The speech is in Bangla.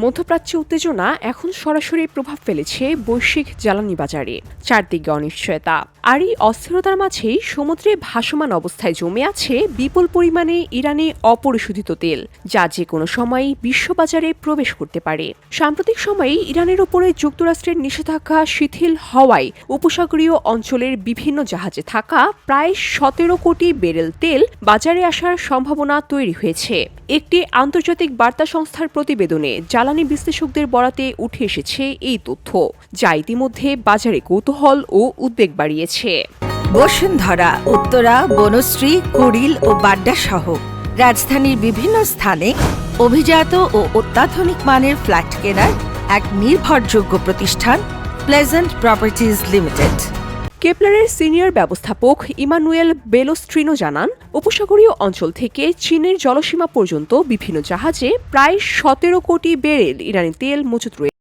মধ্যপ্রাচ্যে উত্তেজনা এখন সরাসরি প্রভাব ফেলেছে বৈশ্বিক জ্বালানি বাজারে। চারদিকে অনিশ্চয়তা, আর এই অস্থিরতার মাঝেই সমুদ্রে ভাসমান অবস্থায় জমে আছে বিপুল পরিমাণে ইরানি অপরিশোধিত তেল, যা যে কোনো সময়ই বিশ্ববাজারে প্রবেশ করতে পারে। সাম্প্রতিক সময়ে ইরানের উপরে যুক্তরাষ্ট্রের নিষেধাজ্ঞা শিথিল হওয়ায় উপসাগরীয় অঞ্চলের বিভিন্ন জাহাজে থাকা প্রায় 17 কোটি ব্যারেল তেল বাজারে আসার সম্ভাবনা তৈরি হয়েছে। একটি আন্তর্জাতিক বার্তা সংস্থার প্রতিবেদনে জ্বালানি বিশ্লেষকদের বরাতে উঠে এসেছে এই তথ্য, যা ইতিমধ্যে বাজারে কৌতূহল ও উদ্বেগ বাড়িয়েছে। বসুন্ধরা, উত্তরা, বনশ্রী, কুড়িল ও বাড্ডা সহ রাজধানীর বিভিন্ন স্থানে অভিজাত ও অত্যাধুনিক মানের ফ্ল্যাট কেনার এক নির্ভরযোগ্য প্রতিষ্ঠান প্লেজেন্ট প্রপার্টিজ লিমিটেড। কেপলারের সিনিয়র ব্যবস্থাপক ইমানুয়েল বেলোস্ট্রিনো জানান, উপসাগরীয় অঞ্চল থেকে চীনের জলসীমা পর্যন্ত বিভিন্ন জাহাজে প্রায় 17 কোটি ব্যারেল ইরানি তেল মজুত রয়েছে।